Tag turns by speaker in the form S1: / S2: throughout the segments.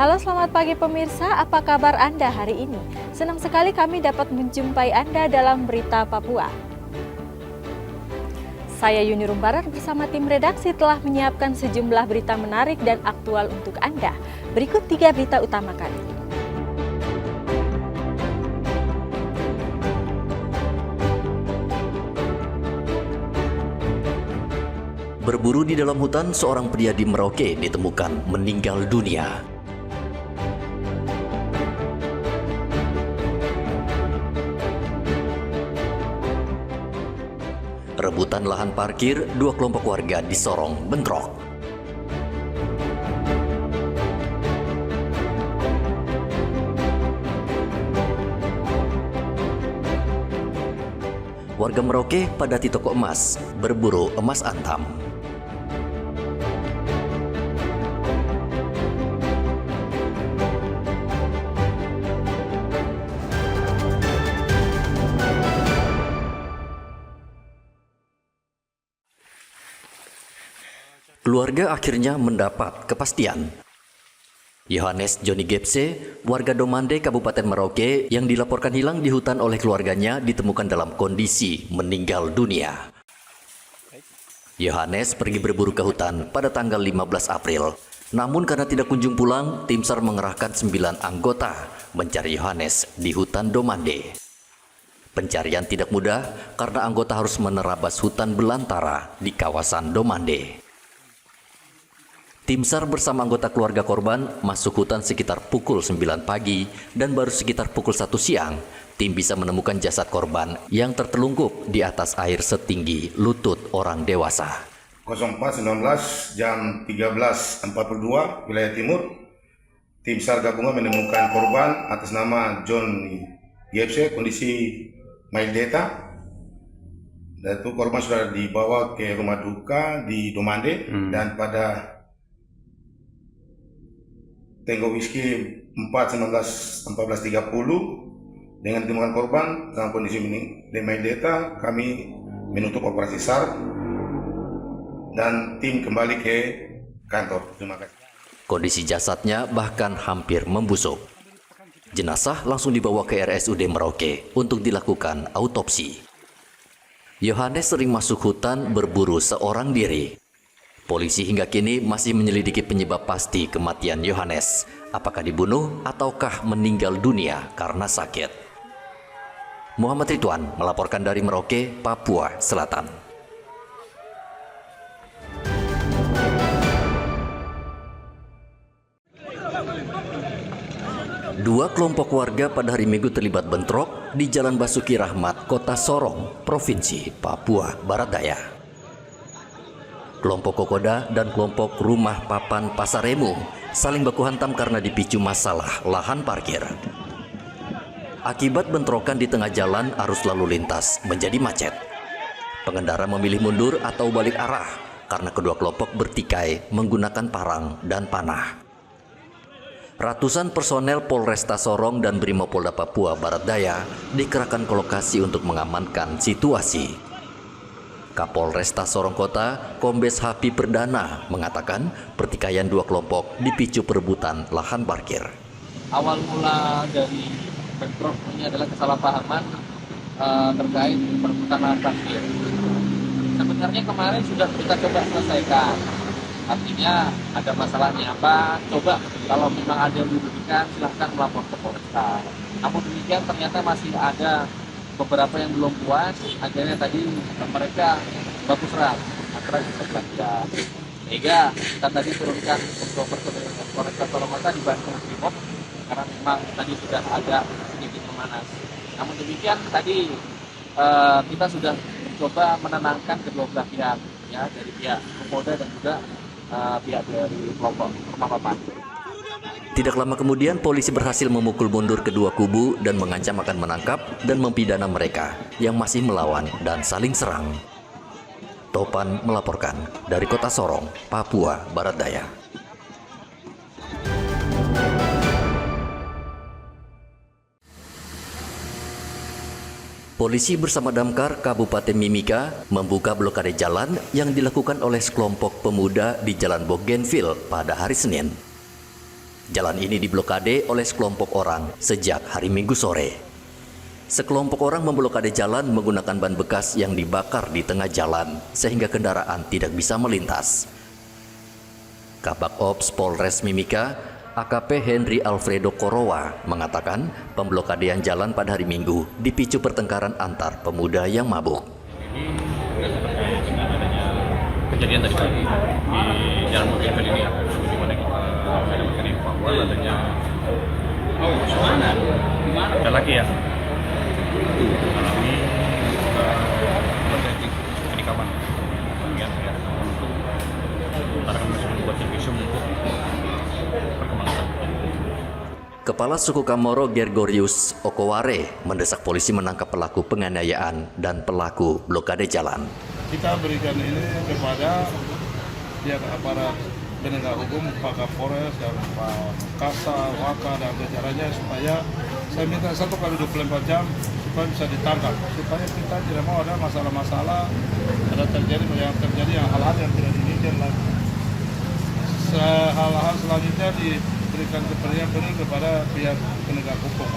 S1: Halo, selamat pagi pemirsa, apa kabar Anda hari ini? Senang sekali kami dapat menjumpai Anda dalam Berita Papua. Saya Yuni Rumbarar bersama tim redaksi telah menyiapkan sejumlah berita menarik dan aktual untuk Anda. Berikut 3 berita utama kami.
S2: Berburu di dalam hutan, seorang pria di Merauke ditemukan meninggal dunia. Rebutan lahan parkir, 2 kelompok warga di Sorong bentrok. Warga Merauke padati toko emas, berburu emas antam. Keluarga akhirnya mendapat kepastian. Yohanes Joni Gepse, warga Domande, Kabupaten Merauke, yang dilaporkan hilang di hutan oleh keluarganya ditemukan dalam kondisi meninggal dunia. Yohanes pergi berburu ke hutan pada tanggal 15 April. Namun karena tidak kunjung pulang, tim SAR mengerahkan 9 anggota mencari Yohanes di hutan Domande. Pencarian tidak mudah karena anggota harus menerabas hutan belantara di kawasan Domande. Tim SAR bersama anggota keluarga korban masuk hutan sekitar pukul 9 pagi dan baru sekitar pukul 1 siang, tim bisa menemukan jasad korban yang tertelungkup di atas air setinggi lutut orang dewasa.
S3: 04.19 jam 13.42 wilayah timur, tim SAR gabungan menemukan korban atas nama John Gepse, kondisi mild data. Dan itu korban sudah dibawa ke rumah duka di Domande dan pada Tenggo Whisky 4.19.14.30 dengan ditemukan korban dalam kondisi mild data, kami menutup operasi SAR dan tim kembali ke kantor. Terima kasih.
S2: Kondisi jasadnya bahkan hampir membusuk. Jenazah langsung dibawa ke RSUD Merauke untuk dilakukan autopsi. Yohanes sering masuk hutan berburu seorang diri. Polisi hingga kini masih menyelidiki penyebab pasti kematian Yohanes. Apakah dibunuh ataukah meninggal dunia karena sakit? Muhammad Ridwan melaporkan dari Merauke, Papua Selatan. Dua kelompok warga pada hari Minggu terlibat bentrok di Jalan Basuki Rahmat, Kota Sorong, Provinsi Papua Barat Daya. Kelompok Kokoda dan kelompok Rumah Papan Pasaremu saling baku hantam karena dipicu masalah lahan parkir. Akibat bentrokan di tengah jalan, arus lalu lintas menjadi macet. Pengendara memilih mundur atau balik arah karena kedua kelompok bertikai menggunakan parang dan panah. Ratusan personel Polresta Sorong dan Brimopolda Papua Barat Daya dikerahkan ke lokasi untuk mengamankan situasi. Kapolresta Sorong Kota, Kombes Hapi Perdana, mengatakan pertikaian dua kelompok dipicu perebutan lahan parkir.
S4: Awal mula dari bentrok ini adalah kesalahpahaman terkait perebutan lahan parkir. Sebenarnya kemarin sudah kita coba selesaikan. Artinya ada masalahnya apa? Coba kalau memang ada yang dirugikan silahkan melapor ke Polresta. Namun demikian ternyata masih ada beberapa yang belum puas, akhirnya tadi mereka baku serang antara kita. Sehingga kita tadi turunkan untuk personil Polresta Sorong Kota dibantu Brimob karena memang tadi sudah agak sedikit memanas. Namun demikian tadi kita sudah mencoba menenangkan kedua belah pihak, ya, dari pihak Polda dan juga pihak dari kelompok Rumah Papan.
S2: Tidak lama kemudian, polisi berhasil memukul mundur kedua kubu dan mengancam akan menangkap dan mempidana mereka yang masih melawan dan saling serang. Topan melaporkan dari Kota Sorong, Papua Barat Daya. Polisi bersama Damkar Kabupaten Mimika membuka blokade jalan yang dilakukan oleh sekelompok pemuda di Jalan Bougainville pada hari Senin. Jalan ini diblokade oleh sekelompok orang sejak hari Minggu sore. Sekelompok orang memblokade jalan menggunakan ban bekas yang dibakar di tengah jalan sehingga kendaraan tidak bisa melintas. Kabak Ops Polres Mimika, AKP Henry Alfredo Korowa mengatakan pemblokadean jalan pada hari Minggu dipicu pertengkaran antar pemuda yang mabuk.
S5: Terkait dengan adanya kejadian tadi pagi di Jalan Merdeka ini, di mana kita mendapatkan info bahwa adanya ada lagi ya mengalami terjadi penikaman kemudian ya untuk antara kami sudah membuat visum untuk perkembangan.
S2: Kepala Suku Kamoro Gergorius Okoware mendesak polisi menangkap pelaku penganiayaan dan pelaku blokade jalan.
S6: Kita berikan ini kepada pihak aparat penegak hukum, Pak Kapolres dan Pak Kasa, Waka dan jajarannya supaya saya minta 1x24 jam supaya bisa ditangkap, supaya kita tidak mau ada masalah-masalah ada terjadi yang hal-hal yang tidak diinginkan lagi. Hal-hal selanjutnya diberikan kepercayaan kepada pihak penegak hukum,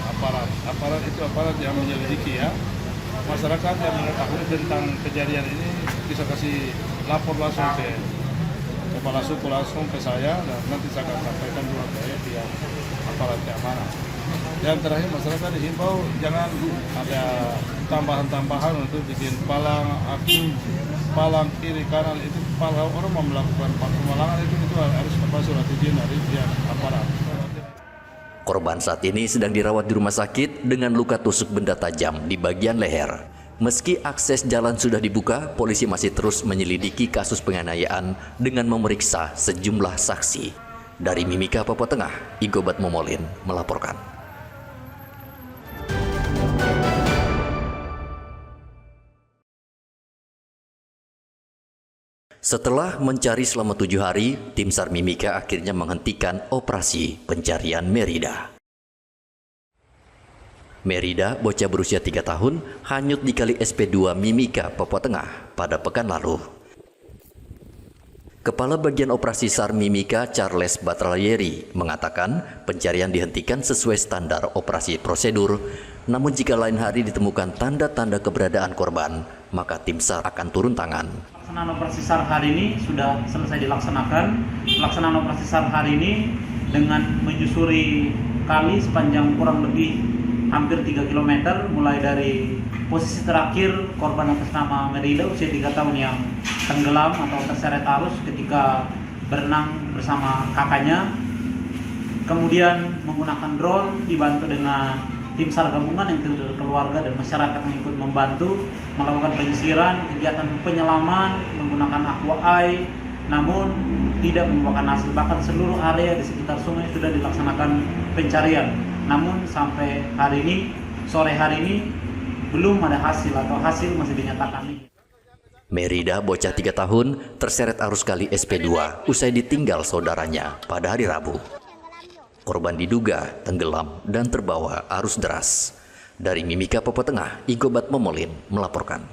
S6: aparat itu aparat yang menyelidiki ya. Masyarakat yang mengetahui tentang kejadian ini bisa kasih lapor langsung ke kepala suku, langsung ke saya, dan nanti saya akan sampaikan juga ke pihak aparat keamanan. Dan terakhir masyarakat dihimbau jangan ada tambahan-tambahan untuk bikin palang kiri kanan itu palang orang mau melakukan pemalangan itu harus dapat surat izin dari pihak aparat.
S2: Korban saat ini sedang dirawat di rumah sakit dengan luka tusuk benda tajam di bagian leher. Meski akses jalan sudah dibuka, polisi masih terus menyelidiki kasus penganiayaan dengan memeriksa sejumlah saksi. Dari Mimika, Papua Tengah, Igobat Momolin melaporkan. Setelah mencari selama 7 hari, tim SAR Mimika akhirnya menghentikan operasi pencarian Merida. Merida, bocah berusia 3 tahun, hanyut di kali SP2 Mimika, Papua Tengah pada pekan lalu. Kepala Bagian Operasi SAR Mimika, Charles Batralieri, mengatakan pencarian dihentikan sesuai standar operasi prosedur, namun jika lain hari ditemukan tanda-tanda keberadaan korban, maka tim SAR akan turun tangan.
S7: Pelaksanaan operasi SAR hari ini sudah selesai dilaksanakan. Pelaksanaan operasi SAR hari ini dengan menyusuri kali sepanjang kurang lebih hampir 3 km mulai dari posisi terakhir korban atas nama Merida usia 3 tahun yang tenggelam atau terseret arus ketika berenang bersama kakaknya. Kemudian menggunakan drone dibantu dengan tim SAR gabungan yang terdiri dari keluarga dan masyarakat yang ikut membantu melakukan penyisiran, kegiatan penyelaman menggunakan aqua eye, namun tidak membuahkan hasil. Bahkan seluruh area di sekitar sungai sudah dilaksanakan pencarian, namun sampai hari ini, sore hari ini belum ada hasil atau hasil masih dinyatakan.
S2: Merida, bocah 3 tahun, terseret arus kali SP2 usai ditinggal saudaranya pada hari Rabu. Korban diduga tenggelam dan terbawa arus deras. Dari Mimika, Papua Tengah, Igobat Momolin melaporkan.